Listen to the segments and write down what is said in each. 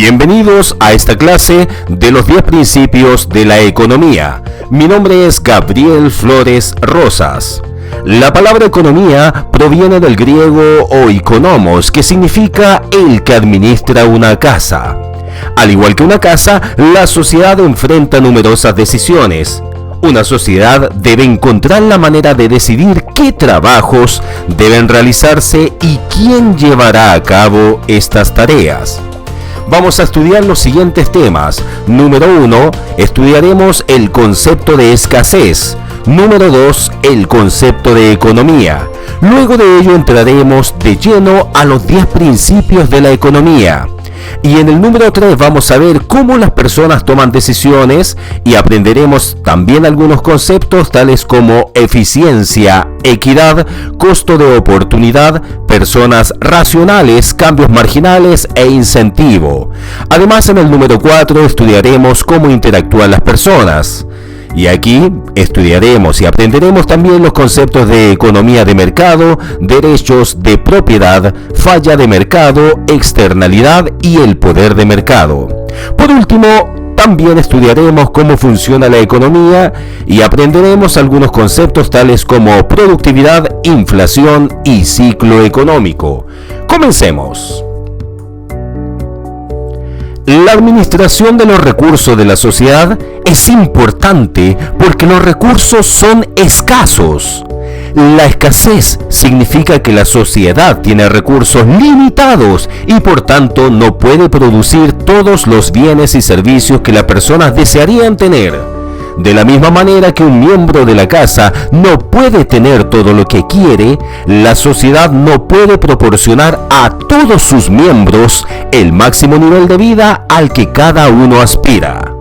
Bienvenidos a esta clase de los 10 principios de la economía. Mi nombre es Gabriel Flores Rosas. La palabra economía proviene del griego oikonomos, que significa el que administra una casa. Al igual que una casa, la sociedad enfrenta numerosas decisiones. Una sociedad debe encontrar la manera de decidir qué trabajos deben realizarse y quién llevará a cabo estas tareas. Vamos a estudiar los siguientes temas. Número 1, estudiaremos el concepto de escasez. Número 2, el concepto de economía. Luego de ello entraremos de lleno a los 10 principios de la economía. Y en el número 3 vamos a ver cómo las personas toman decisiones y aprenderemos también algunos conceptos tales como eficiencia, equidad, costo de oportunidad, personas racionales, cambios marginales e incentivo. Además, en el número 4 estudiaremos cómo interactúan las personas. Y aquí estudiaremos y aprenderemos también los conceptos de economía de mercado, derechos de propiedad, falla de mercado, externalidad y el poder de mercado. Por último, también estudiaremos cómo funciona la economía y aprenderemos algunos conceptos tales como productividad, inflación y ciclo económico. Comencemos. La administración de los recursos de la sociedad es importante porque los recursos son escasos. La escasez significa que la sociedad tiene recursos limitados y por tanto no puede producir todos los bienes y servicios que las personas desearían tener. De la misma manera que un miembro de la casa no puede tener todo lo que quiere, la sociedad no puede proporcionar a todos sus miembros el máximo nivel de vida al que cada uno aspira.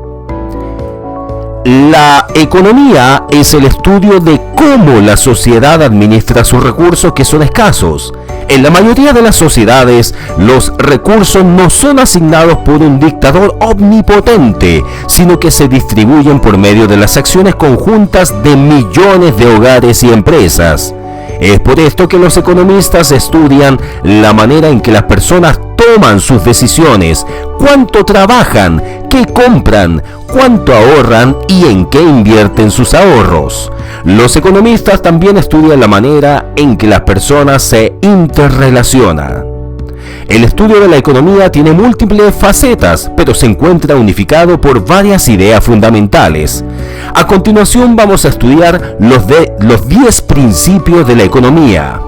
La economía es el estudio de cómo la sociedad administra sus recursos que son escasos. En la mayoría de las sociedades, los recursos no son asignados por un dictador omnipotente, sino que se distribuyen por medio de las acciones conjuntas de millones de hogares y empresas. Es por esto que los economistas estudian la manera en que las personas toman sus decisiones, cuánto trabajan, qué compran, cuánto ahorran y en qué invierten sus ahorros. Los economistas también estudian la manera en que las personas se interrelacionan. El estudio de la economía tiene múltiples facetas, pero se encuentra unificado por varias ideas fundamentales. A continuación vamos a estudiar los 10 principios de la economía.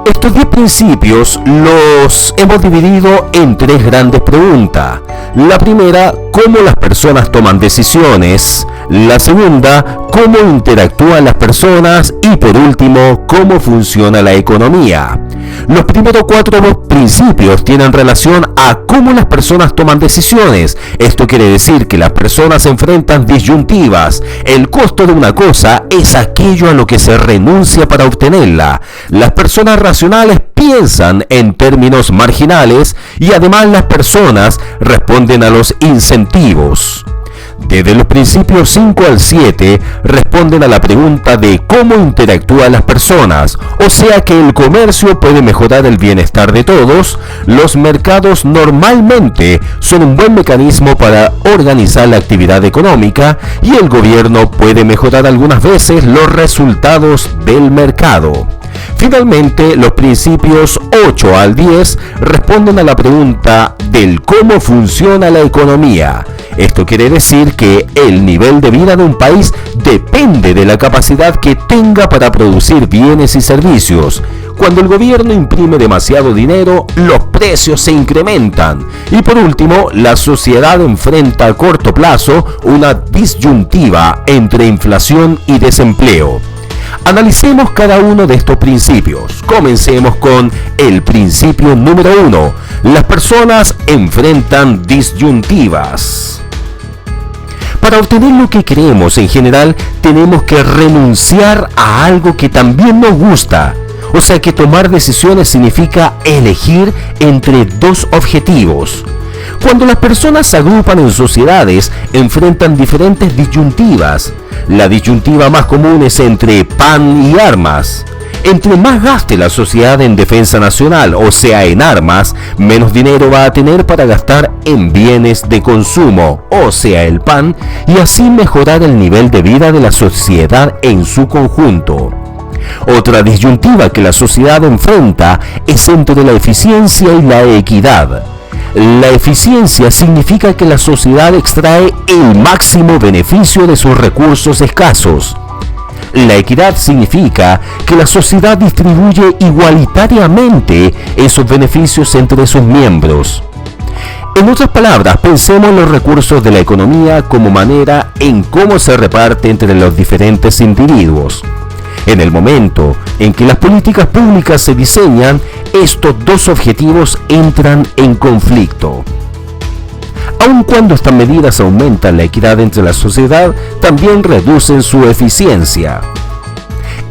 Estos 10 principios los hemos dividido en 3 grandes preguntas. La primera, cómo las personas toman decisiones. La segunda, cómo interactúan las personas. Y por último, cómo funciona la economía. Los primeros 4 principios tienen relación a cómo las personas toman decisiones. Esto quiere decir que las personas enfrentan disyuntivas. El costo de una cosa es aquello a lo que se renuncia para obtenerla. Las personas racionales piensan en términos marginales y además las personas responden a los incentivos. Desde los principios 5 al 7 responden a la pregunta de cómo interactúan las personas, o sea que el comercio puede mejorar el bienestar de todos, los mercados normalmente son un buen mecanismo para organizar la actividad económica y el gobierno puede mejorar algunas veces los resultados del mercado. Finalmente, los principios 8 al 10 responden a la pregunta del cómo funciona la economía. Esto quiere decir que el nivel de vida de un país depende de la capacidad que tenga para producir bienes y servicios. Cuando el gobierno imprime demasiado dinero, los precios se incrementan. Y por último, la sociedad enfrenta a corto plazo una disyuntiva entre inflación y desempleo. Analicemos cada uno de estos principios. Comencemos con el principio número 1. Las personas enfrentan disyuntivas. Para obtener lo que queremos en general, tenemos que renunciar a algo que también nos gusta. O sea que tomar decisiones significa elegir entre 2 objetivos. Cuando las personas se agrupan en sociedades, enfrentan diferentes disyuntivas. La disyuntiva más común es entre pan y armas. Entre más gaste la sociedad en defensa nacional, o sea, en armas, menos dinero va a tener para gastar en bienes de consumo, o sea, el pan, y así mejorar el nivel de vida de la sociedad en su conjunto. Otra disyuntiva que la sociedad enfrenta es entre la eficiencia y la equidad. La eficiencia significa que la sociedad extrae el máximo beneficio de sus recursos escasos. La equidad significa que la sociedad distribuye igualitariamente esos beneficios entre sus miembros. En otras palabras, pensemos en los recursos de la economía como manera en cómo se reparte entre los diferentes individuos. En el momento en que las políticas públicas se diseñan, estos dos objetivos entran en conflicto. Aun cuando estas medidas aumentan la equidad entre la sociedad, también reducen su eficiencia.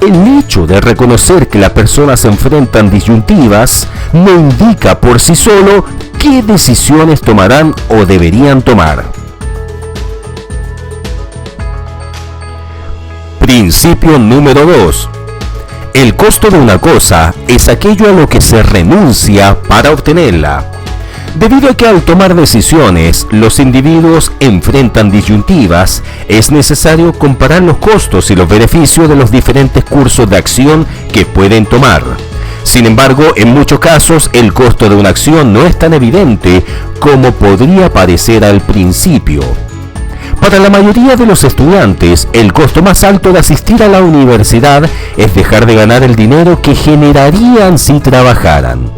El hecho de reconocer que las personas enfrentan disyuntivas no indica por sí solo qué decisiones tomarán o deberían tomar. Principio número 2. El costo de una cosa es aquello a lo que se renuncia para obtenerla. Debido a que al tomar decisiones los individuos enfrentan disyuntivas, es necesario comparar los costos y los beneficios de los diferentes cursos de acción que pueden tomar. Sin embargo, en muchos casos el costo de una acción no es tan evidente como podría parecer al principio. Para la mayoría de los estudiantes, el costo más alto de asistir a la universidad es dejar de ganar el dinero que generarían si trabajaran.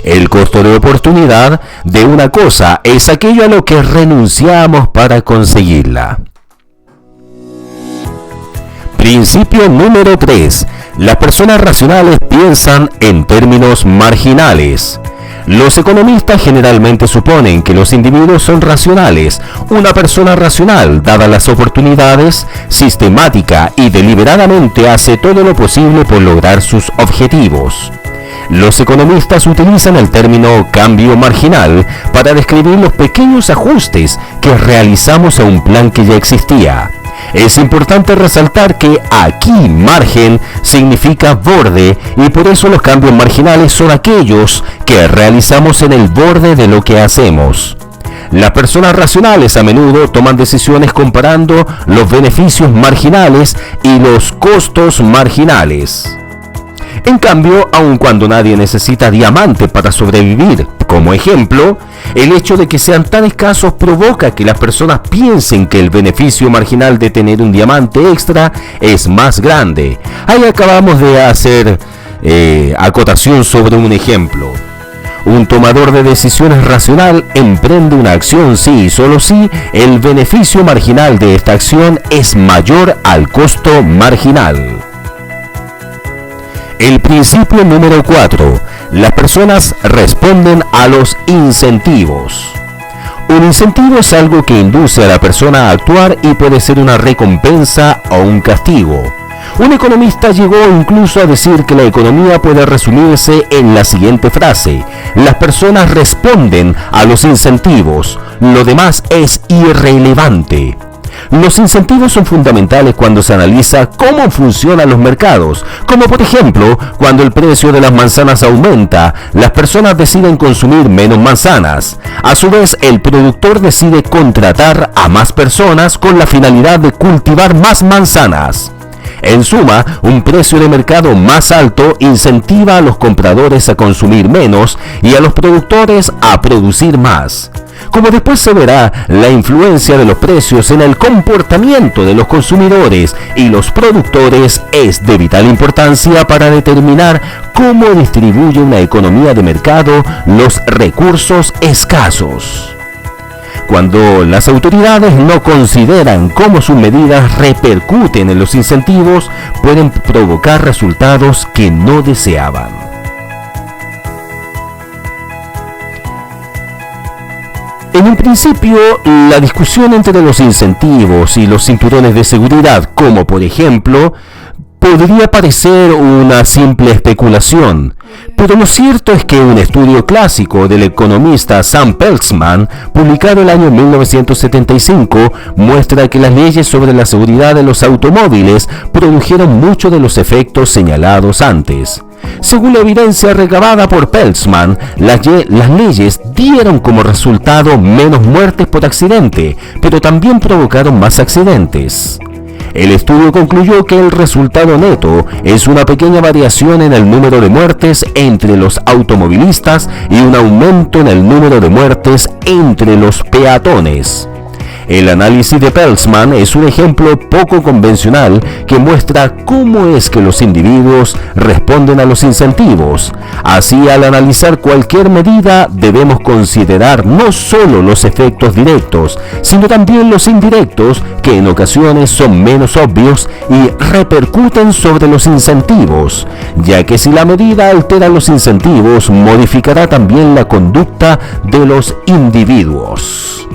El costo de oportunidad de una cosa es aquello a lo que renunciamos para conseguirla. Principio número 3. Las personas racionales piensan en términos marginales. Los economistas generalmente suponen que los individuos son racionales. Una persona racional, dadas las oportunidades, sistemática y deliberadamente hace todo lo posible por lograr sus objetivos. Los economistas utilizan el término cambio marginal para describir los pequeños ajustes que realizamos a un plan que ya existía. Es importante resaltar que aquí margen significa borde y por eso los cambios marginales son aquellos que realizamos en el borde de lo que hacemos. Las personas racionales a menudo toman decisiones comparando los beneficios marginales y los costos marginales. En cambio, aun cuando nadie necesita diamante para sobrevivir, como ejemplo, el hecho de que sean tan escasos provoca que las personas piensen que el beneficio marginal de tener un diamante extra es más grande. Ahí acabamos de hacer acotación sobre un ejemplo. Un tomador de decisiones racional emprende una acción si y solo si el beneficio marginal de esta acción es mayor al costo marginal. El principio número 4. Las personas responden a los incentivos. Un incentivo es algo que induce a la persona a actuar y puede ser una recompensa o un castigo. Un economista llegó incluso a decir que la economía puede resumirse en la siguiente frase: las personas responden a los incentivos, lo demás es irrelevante. Los incentivos son fundamentales cuando se analiza cómo funcionan los mercados, como por ejemplo, cuando el precio de las manzanas aumenta, las personas deciden consumir menos manzanas. A su vez, el productor decide contratar a más personas con la finalidad de cultivar más manzanas. En suma, un precio de mercado más alto incentiva a los compradores a consumir menos y a los productores a producir más. Como después se verá, la influencia de los precios en el comportamiento de los consumidores y los productores es de vital importancia para determinar cómo distribuye una economía de mercado los recursos escasos. Cuando las autoridades no consideran cómo sus medidas repercuten en los incentivos, pueden provocar resultados que no deseaban. En un principio, la discusión entre los incentivos y los cinturones de seguridad, como por ejemplo, Podría parecer una simple especulación, pero lo cierto es que un estudio clásico del economista Sam Peltzman, publicado el año 1975, muestra que las leyes sobre la seguridad de los automóviles produjeron muchos de los efectos señalados antes. Según la evidencia recabada por Peltzman, las leyes dieron como resultado menos muertes por accidente, pero también provocaron más accidentes. El estudio concluyó que el resultado neto es una pequeña variación en el número de muertes entre los automovilistas y un aumento en el número de muertes entre los peatones. El análisis de Peltzman es un ejemplo poco convencional que muestra cómo es que los individuos responden a los incentivos. Así, al analizar cualquier medida, debemos considerar no solo los efectos directos, sino también los indirectos, que en ocasiones son menos obvios y repercuten sobre los incentivos, ya que si la medida altera los incentivos, modificará también la conducta de los individuos.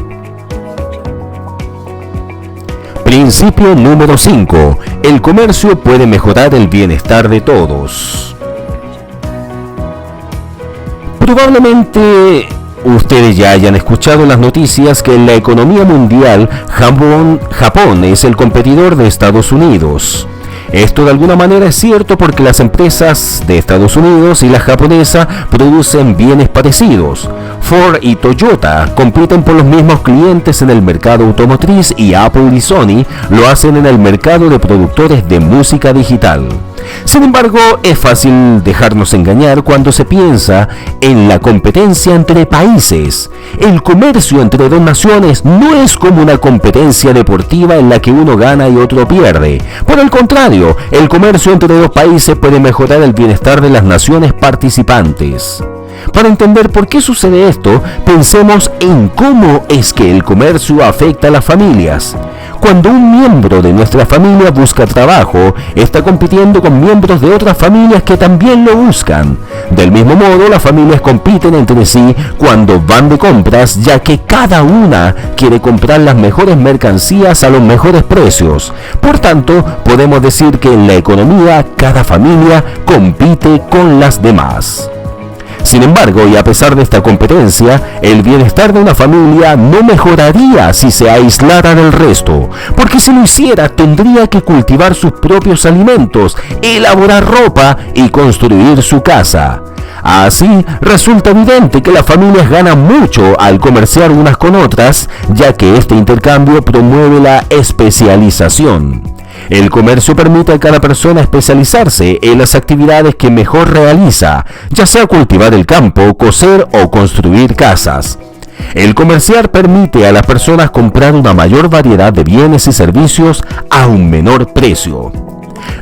Principio número 5. El comercio puede mejorar el bienestar de todos. Probablemente ustedes ya hayan escuchado en las noticias que en la economía mundial Japón es el competidor de Estados Unidos. Esto de alguna manera es cierto porque las empresas de Estados Unidos y la japonesa producen bienes parecidos. Ford y Toyota compiten por los mismos clientes en el mercado automotriz y Apple y Sony lo hacen en el mercado de productores de música digital. Sin embargo, es fácil dejarnos engañar cuando se piensa en la competencia entre países. El comercio entre dos naciones no es como una competencia deportiva en la que uno gana y otro pierde. Por el contrario, el comercio entre dos países puede mejorar el bienestar de las naciones participantes. Para entender por qué sucede esto, pensemos en cómo es que el comercio afecta a las familias. Cuando un miembro de nuestra familia busca trabajo, está compitiendo con miembros de otras familias que también lo buscan. Del mismo modo, las familias compiten entre sí cuando van de compras, ya que cada una quiere comprar las mejores mercancías a los mejores precios. Por tanto, podemos decir que en la economía, cada familia compite con las demás. Sin embargo, y a pesar de esta competencia, el bienestar de una familia no mejoraría si se aislara del resto, porque si lo hiciera tendría que cultivar sus propios alimentos, elaborar ropa y construir su casa. Así, resulta evidente que las familias ganan mucho al comerciar unas con otras, ya que este intercambio promueve la especialización. El comercio permite a cada persona especializarse en las actividades que mejor realiza, ya sea cultivar el campo, coser o construir casas. El comerciar permite a las personas comprar una mayor variedad de bienes y servicios a un menor precio.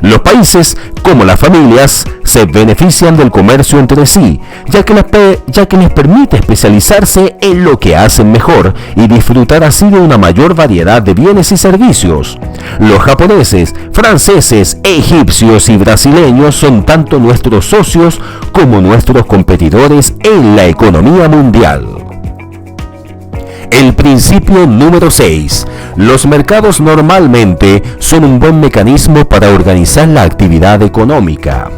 Los países, como las familias, se benefician del comercio entre sí, ya que les permite especializarse en lo que hacen mejor y disfrutar así de una mayor variedad de bienes y servicios. Los japoneses, franceses, egipcios y brasileños son tanto nuestros socios como nuestros competidores en la economía mundial. El principio número 6. Los mercados normalmente son un buen mecanismo para organizar la actividad económica.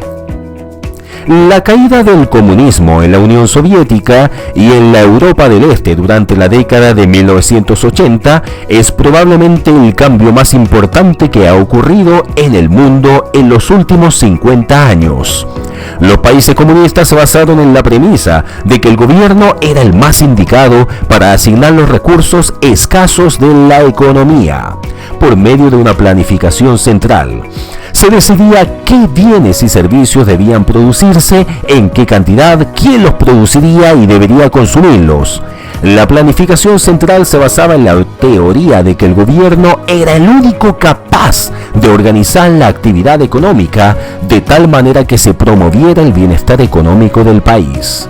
La caída del comunismo en la Unión Soviética y en la Europa del Este durante la década de 1980 es probablemente el cambio más importante que ha ocurrido en el mundo en los últimos 50 años. Los países comunistas se basaron en la premisa de que el gobierno era el más indicado para asignar los recursos escasos de la economía, por medio de una planificación central. Se decidía qué bienes y servicios debían producirse, en qué cantidad, quién los produciría y debería consumirlos. La planificación central se basaba en la teoría de que el gobierno era el único capaz de organizar la actividad económica de tal manera que se promoviera el bienestar económico del país.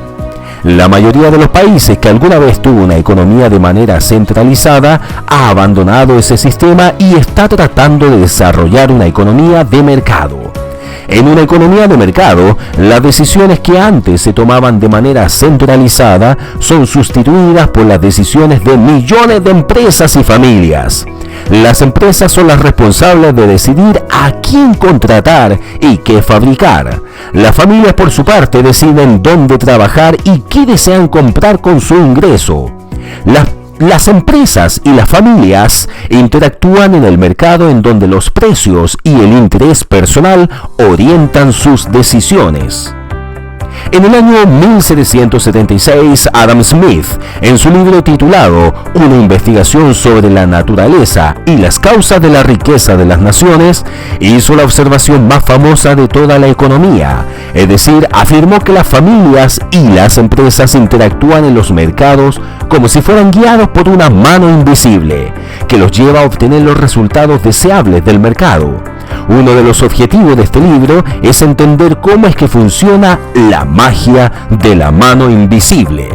La mayoría de los países que alguna vez tuvo una economía de manera centralizada ha abandonado ese sistema y está tratando de desarrollar una economía de mercado. En una economía de mercado, las decisiones que antes se tomaban de manera centralizada son sustituidas por las decisiones de millones de empresas y familias. Las empresas son las responsables de decidir a quién contratar y qué fabricar. Las familias, por su parte, deciden dónde trabajar y qué desean comprar con su ingreso. Las empresas y las familias interactúan en el mercado en donde los precios y el interés personal orientan sus decisiones. En el año 1776, Adam Smith, en su libro titulado Una investigación sobre la naturaleza y las causas de la riqueza de las naciones, hizo la observación más famosa de toda la economía, es decir, afirmó que las familias y las empresas interactúan en los mercados como si fueran guiados por una mano invisible, que los lleva a obtener los resultados deseables del mercado. Uno de los objetivos de este libro es entender cómo es que funciona la magia de la mano invisible.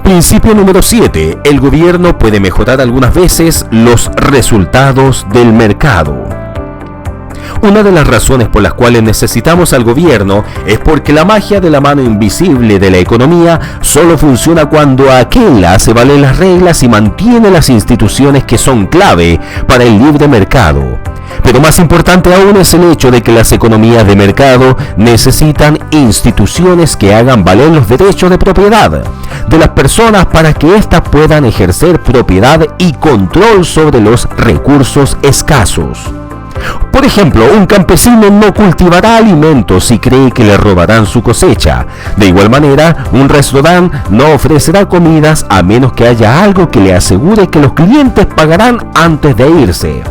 Principio número 7. El gobierno puede mejorar algunas veces los resultados del mercado. Una de las razones por las cuales necesitamos al gobierno es porque la magia de la mano invisible de la economía solo funciona cuando aquel hace valer las reglas y mantiene las instituciones que son clave para el libre mercado. Pero más importante aún es el hecho de que las economías de mercado necesitan instituciones que hagan valer los derechos de propiedad de las personas para que éstas puedan ejercer propiedad y control sobre los recursos escasos. Por ejemplo, un campesino no cultivará alimentos si cree que le robarán su cosecha. De igual manera, un restaurante no ofrecerá comidas a menos que haya algo que le asegure que los clientes pagarán antes de irse.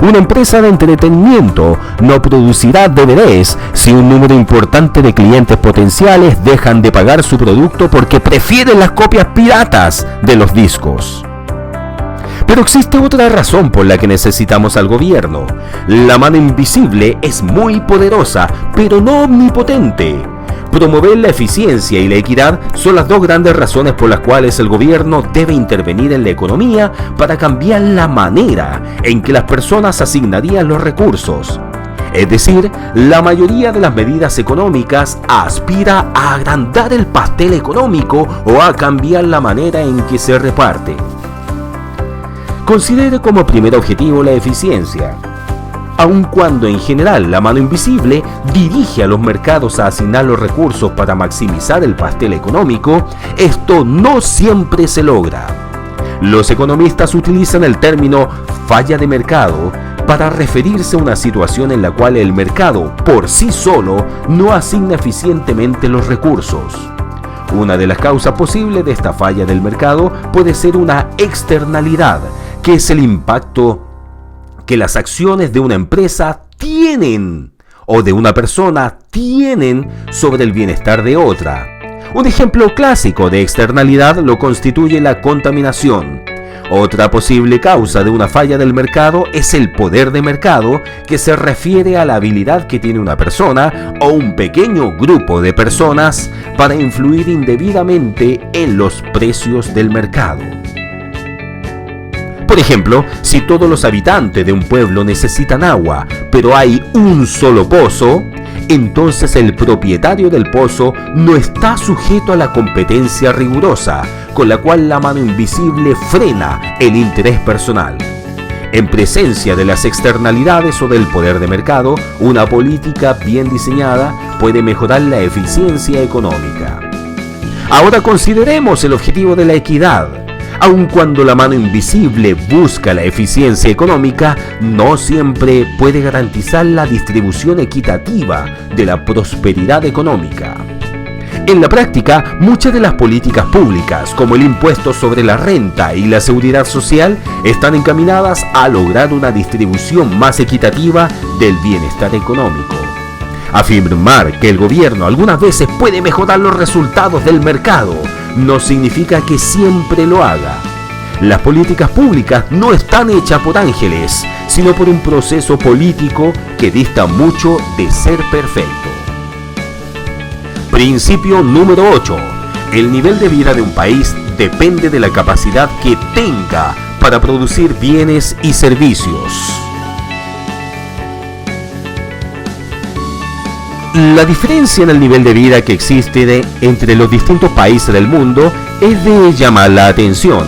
Una empresa de entretenimiento no producirá DVDs si un número importante de clientes potenciales dejan de pagar su producto porque prefieren las copias piratas de los discos. Pero existe otra razón por la que necesitamos al gobierno. La mano invisible es muy poderosa, pero no omnipotente. Promover la eficiencia y la equidad son las dos grandes razones por las cuales el gobierno debe intervenir en la economía para cambiar la manera en que las personas asignarían los recursos. Es decir, la mayoría de las medidas económicas aspira a agrandar el pastel económico o a cambiar la manera en que se reparte. Considere como primer objetivo la eficiencia. Aun cuando en general la mano invisible dirige a los mercados a asignar los recursos para maximizar el pastel económico, esto no siempre se logra. Los economistas utilizan el término falla de mercado para referirse a una situación en la cual el mercado por sí solo no asigna eficientemente los recursos. Una de las causas posibles de esta falla del mercado puede ser una externalidad, que es el impacto que las acciones de una empresa tienen o de una persona tienen sobre el bienestar de otra. Un ejemplo clásico de externalidad lo constituye la contaminación. Otra posible causa de una falla del mercado es el poder de mercado, que se refiere a la habilidad que tiene una persona o un pequeño grupo de personas para influir indebidamente en los precios del mercado. Por ejemplo, si todos los habitantes de un pueblo necesitan agua, pero hay un solo pozo, entonces el propietario del pozo no está sujeto a la competencia rigurosa, con la cual la mano invisible frena el interés personal. En presencia de las externalidades o del poder de mercado, una política bien diseñada puede mejorar la eficiencia económica. Ahora consideremos el objetivo de la equidad. Aun cuando la mano invisible busca la eficiencia económica, no siempre puede garantizar la distribución equitativa de la prosperidad económica. En la práctica, muchas de las políticas públicas, como el impuesto sobre la renta y la seguridad social, están encaminadas a lograr una distribución más equitativa del bienestar económico. Afirmar que el gobierno algunas veces puede mejorar los resultados del mercado no significa que siempre lo haga. Las políticas públicas no están hechas por ángeles, sino por un proceso político que dista mucho de ser perfecto. Principio número 8. El nivel de vida de un país depende de la capacidad que tenga para producir bienes y servicios. La diferencia en el nivel de vida que existe entre los distintos países del mundo es de llamar la atención.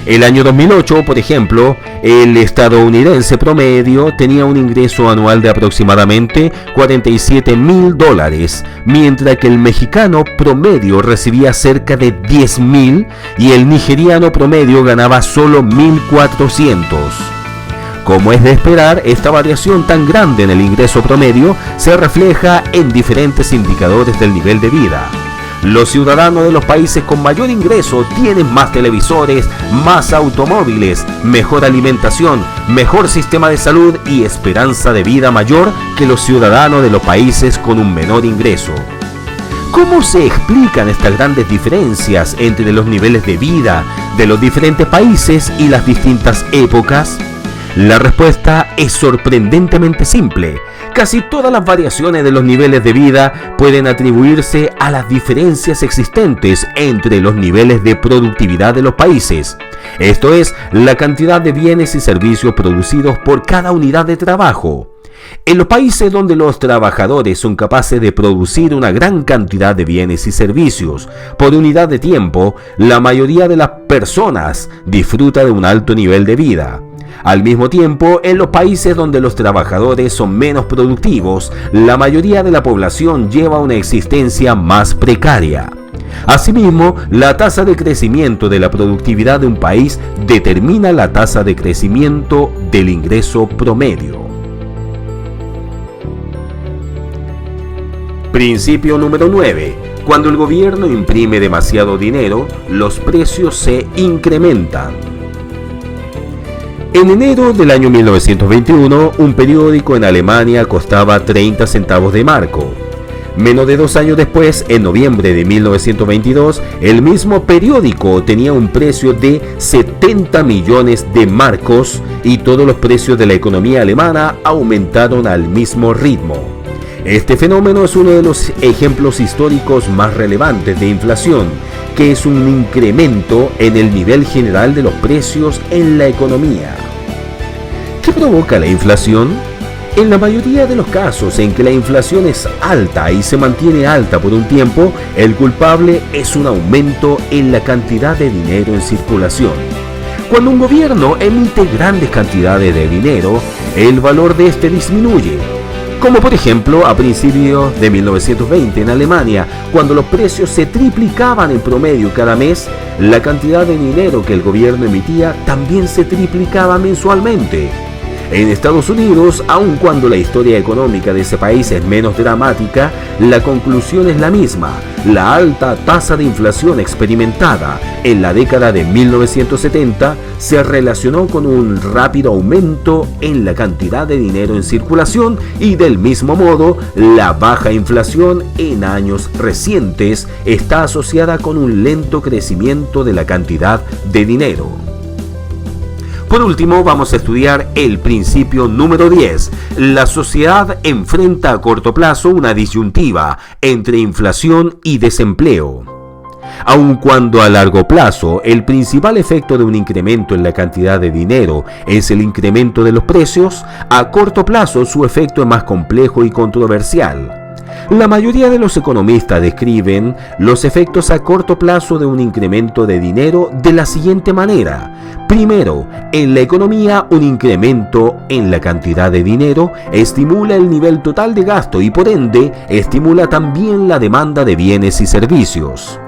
El año 2008, por ejemplo, el estadounidense promedio tenía un ingreso anual de aproximadamente $47.000, mientras que el mexicano promedio recibía cerca de $10.000 y el nigeriano promedio ganaba solo $1.400. Como es de esperar, esta variación tan grande en el ingreso promedio se refleja en diferentes indicadores del nivel de vida. Los ciudadanos de los países con mayor ingreso tienen más televisores, más automóviles, mejor alimentación, mejor sistema de salud y esperanza de vida mayor que los ciudadanos de los países con un menor ingreso. ¿Cómo se explican estas grandes diferencias entre los niveles de vida de los diferentes países y las distintas épocas? La respuesta es sorprendentemente simple. Casi todas las variaciones de los niveles de vida pueden atribuirse a las diferencias existentes entre los niveles de productividad de los países. Esto es, la cantidad de bienes y servicios producidos por cada unidad de trabajo. En los países donde los trabajadores son capaces de producir una gran cantidad de bienes y servicios por unidad de tiempo, la mayoría de las personas disfruta de un alto nivel de vida. Al mismo tiempo, en los países donde los trabajadores son menos productivos, la mayoría de la población lleva una existencia más precaria. Asimismo, la tasa de crecimiento de la productividad de un país determina la tasa de crecimiento del ingreso promedio. Principio número 9. Cuando el gobierno imprime demasiado dinero, los precios se incrementan. En enero del año 1921, un periódico en Alemania costaba 30 centavos de marco. Menos de 2 años después, en noviembre de 1922, el mismo periódico tenía un precio de 70 millones de marcos y todos los precios de la economía alemana aumentaron al mismo ritmo. Este fenómeno es uno de los ejemplos históricos más relevantes de inflación, que es un incremento en el nivel general de los precios en la economía. ¿Qué provoca la inflación? En la mayoría de los casos en que la inflación es alta y se mantiene alta por un tiempo, el culpable es un aumento en la cantidad de dinero en circulación. Cuando un gobierno emite grandes cantidades de dinero, el valor de este disminuye. Como por ejemplo a principios de 1920 en Alemania, cuando los precios se triplicaban en promedio cada mes, la cantidad de dinero que el gobierno emitía también se triplicaba mensualmente. En Estados Unidos, aun cuando la historia económica de ese país es menos dramática, la conclusión es la misma. La alta tasa de inflación experimentada en la década de 1970 se relacionó con un rápido aumento en la cantidad de dinero en circulación y del mismo modo, la baja inflación en años recientes está asociada con un lento crecimiento de la cantidad de dinero. Por último, vamos a estudiar el principio número 10. La sociedad enfrenta a corto plazo una disyuntiva entre inflación y desempleo. Aun cuando a largo plazo el principal efecto de un incremento en la cantidad de dinero es el incremento de los precios, a corto plazo su efecto es más complejo y controversial. La mayoría de los economistas describen los efectos a corto plazo de un incremento de dinero de la siguiente manera. Primero, en la economía, un incremento en la cantidad de dinero estimula el nivel total de gasto y por ende estimula también la demanda de bienes y servicios.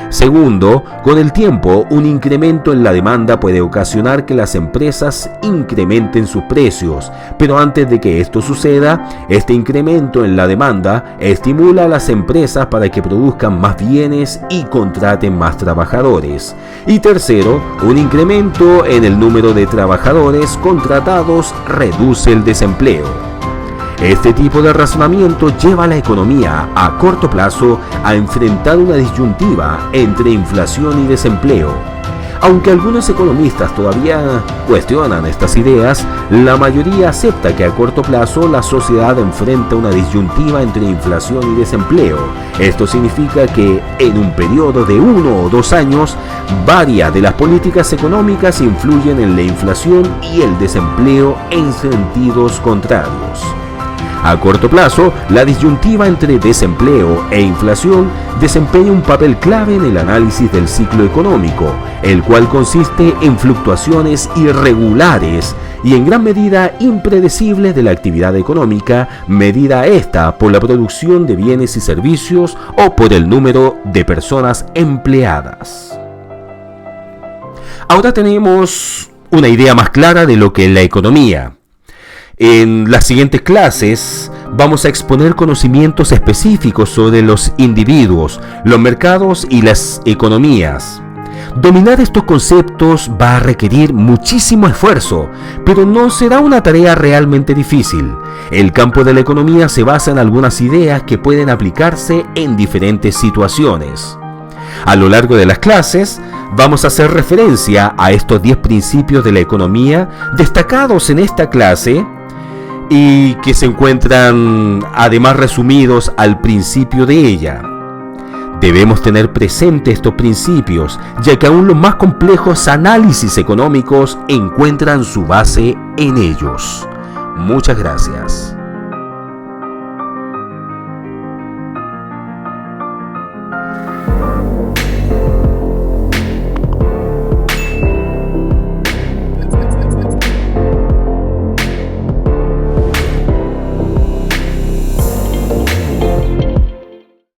Segundo, con el tiempo, un incremento en la demanda puede ocasionar que las empresas incrementen sus precios, pero antes de que esto suceda, este incremento en la demanda estimula a las empresas para que produzcan más bienes y contraten más trabajadores. Y tercero, un incremento en el número de trabajadores contratados reduce el desempleo. Este tipo de razonamiento lleva a la economía a corto plazo a enfrentar una disyuntiva entre inflación y desempleo. Aunque algunos economistas todavía cuestionan estas ideas, la mayoría acepta que a corto plazo la sociedad enfrenta una disyuntiva entre inflación y desempleo. Esto significa que en un periodo de 1 o 2 años, varias de las políticas económicas influyen en la inflación y el desempleo en sentidos contrarios. A corto plazo, la disyuntiva entre desempleo e inflación desempeña un papel clave en el análisis del ciclo económico, el cual consiste en fluctuaciones irregulares y en gran medida impredecibles de la actividad económica, medida esta por la producción de bienes y servicios o por el número de personas empleadas. Ahora tenemos una idea más clara de lo que es la economía. En las siguientes clases vamos a exponer conocimientos específicos sobre los individuos, los mercados y las economías. Dominar estos conceptos va a requerir muchísimo esfuerzo, pero no será una tarea realmente difícil. El campo de la economía se basa en algunas ideas que pueden aplicarse en diferentes situaciones. A lo largo de las clases vamos a hacer referencia a estos 10 principios de la economía destacados en esta clase y que se encuentran además resumidos al principio de ella. Debemos tener presente estos principios, ya que aún los más complejos análisis económicos encuentran su base en ellos. Muchas gracias.